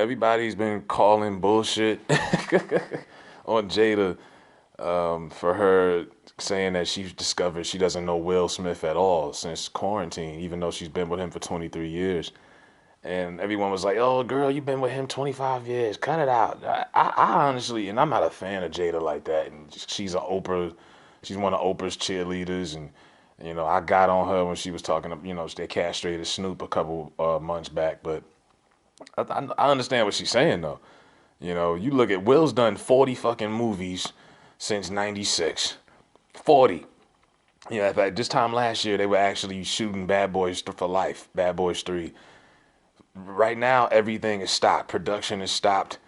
everybody's been calling bullshit on Jada for her saying that she's discovered she doesn't know Will Smith at all since quarantine, even though she's been with him for 23 years. And everyone was like, "Oh, girl, you've been with him 25 years. Cut it out." I honestly, and I'm not a fan of Jada like that. And she's one of Oprah's cheerleaders, and I got on her when she was talking. They castrated Snoop a couple months back, but I understand what she's saying though. You look at Will's done 40 fucking movies since '96. 40. Yeah, in fact, this time last year they were actually shooting Bad Boys for Life, Bad Boys 3. Right now everything is stopped. Production is stopped.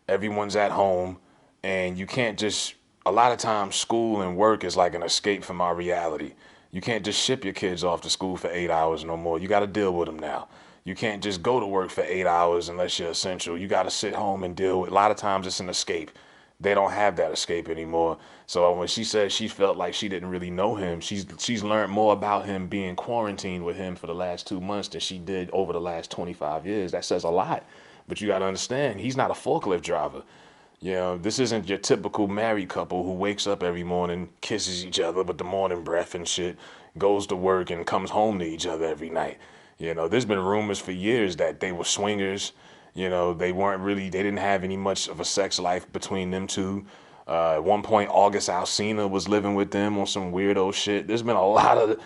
Everyone's at home, and you can't just. A lot of times, school and work is like an escape from our reality. You can't just ship your kids off to school for 8 hours no more. You got to deal with them now. You can't just go to work for 8 hours unless you're essential. You got to sit home and deal with. A lot of times, it's an escape. They don't have that escape anymore. So when she said she felt like she didn't really know him, she's learned more about him being quarantined with him for the last 2 months than she did over the last 25 years. That says a lot. But you got to understand, he's not a forklift driver. This isn't your typical married couple who wakes up every morning, kisses each other with the morning breath and shit, goes to work and comes home to each other every night. There's been rumors for years that they were swingers. They didn't have any much of a sex life between them two. At one point, August Alsina was living with them on some weirdo shit. There's been a lot of,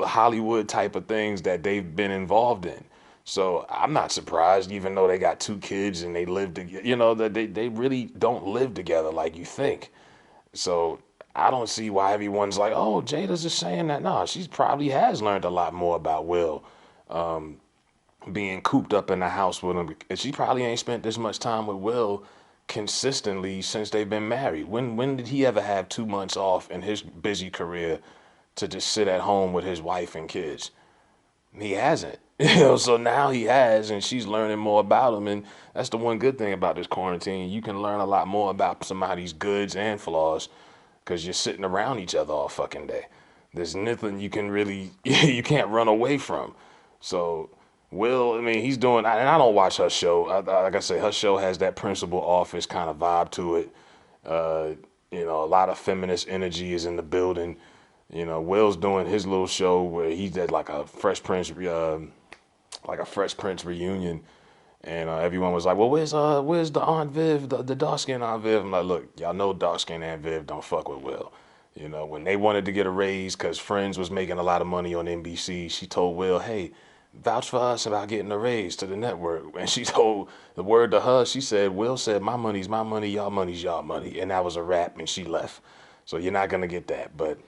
Hollywood type of things that they've been involved in. So I'm not surprised, even though they got two kids and they live together, that they really don't live together like you think. So I don't see why everyone's like, oh, Jada's just saying that. No, she probably has learned a lot more about Will being cooped up in the house with him. And she probably ain't spent this much time with Will consistently since they've been married. When did he ever have 2 months off in his busy career to just sit at home with his wife and kids? He hasn't. So now he has, and she's learning more about him. And that's the one good thing about this quarantine. You can learn a lot more about somebody's goods and flaws because you're sitting around each other all fucking day. There's nothing you can really, you can't run away from. So, Will, I mean, he's doing, and I don't watch her show. Like I say, her show has that principal office kind of vibe to it. Uh, a lot of feminist energy is in the building. Will's doing his little show where he's at like a Fresh Prince reunion, and everyone was like, "Well, where's the Aunt Viv, the dark skin Aunt Viv?" I'm like, "Look, y'all know dark skin Aunt Viv don't fuck with Will." When they wanted to get a raise because Friends was making a lot of money on NBC, she told Will, "Hey, vouch for us about getting a raise to the network." And she told the word to her. She said, "Will said, my money's my money, y'all money's y'all money," and that was a wrap. And she left. So you're not gonna get that, but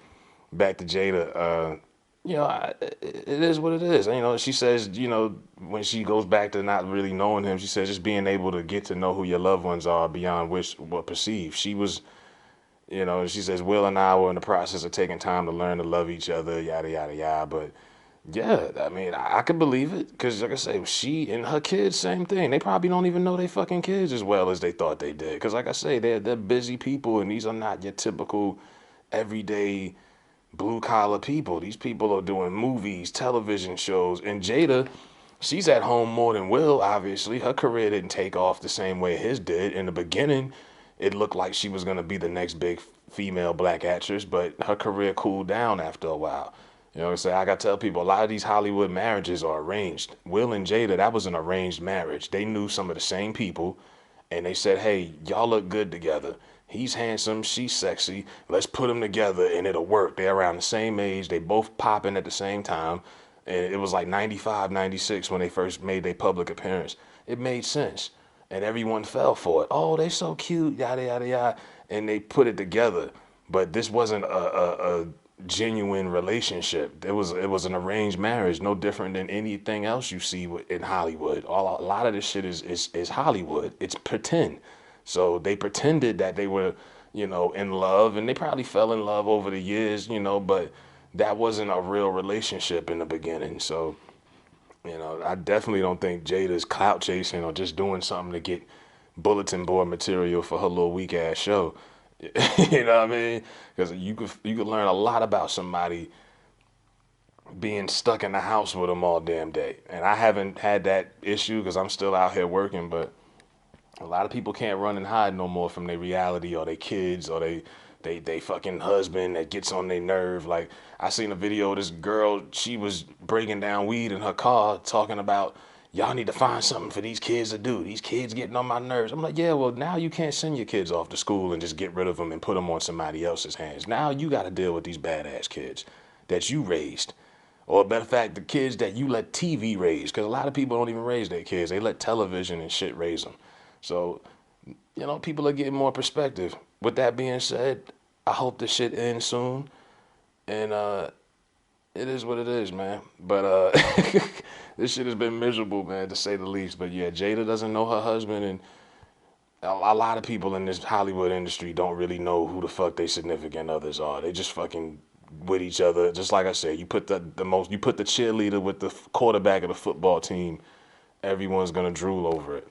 back to Jada. It is what it is. She says, when she goes back to not really knowing him, she says just being able to get to know who your loved ones are beyond which what perceived. She was, she says Will and I were in the process of taking time to learn to love each other, yada yada yada. But yeah, I mean, I could believe it because, like I say, she and her kids, same thing. They probably don't even know they fucking kids as well as they thought they did. Because, like I say, they're busy people, and these are not your typical everyday blue collar people. These people are doing movies, television shows, and Jada, she's at home more than Will, obviously. Her career didn't take off the same way his did. In the beginning, it looked like she was going to be the next big female black actress, but her career cooled down after a while. What I'm saying? I got to tell people a lot of these Hollywood marriages are arranged. Will and Jada, that was an arranged marriage. They knew some of the same people, and they said, hey, y'all look good together. He's handsome, she's sexy. Let's put them together and it'll work. They're around the same age. They both popping at the same time. And it was like 95, 96 when they first made their public appearance. It made sense. And everyone fell for it. Oh, they so cute, yada, yada, yada. And they put it together. But this wasn't a genuine relationship. It was an arranged marriage, no different than anything else you see in Hollywood. A lot of this shit is Hollywood. It's pretend. So they pretended that they were, in love, and they probably fell in love over the years, but that wasn't a real relationship in the beginning. So, I definitely don't think Jada's clout chasing or just doing something to get bulletin board material for her little weak ass show. You know what I mean? Because you could learn a lot about somebody being stuck in the house with them all damn day. And I haven't had that issue because I'm still out here working, but A lot of people can't run and hide no more from their reality or their kids or they fucking husband that gets on their nerve. Like I seen a video of this girl, she was breaking down weed in her car, talking about y'all need to find something for these kids to do. These kids getting on my nerves. I'm like, yeah, well now you can't send your kids off to school and just get rid of them and put them on somebody else's hands. Now you got to deal with these badass kids that you raised. Or matter of fact, the kids that you let TV raise, because a lot of people don't even raise their kids. They let television and shit raise them. So, people are getting more perspective. With that being said, I hope this shit ends soon. And it is what it is, man. But this shit has been miserable, man, to say the least. But yeah, Jada doesn't know her husband, and a lot of people in this Hollywood industry don't really know who the fuck their significant others are. They just fucking with each other. Just like I said, you put the cheerleader with the quarterback of the football team, everyone's gonna drool over it.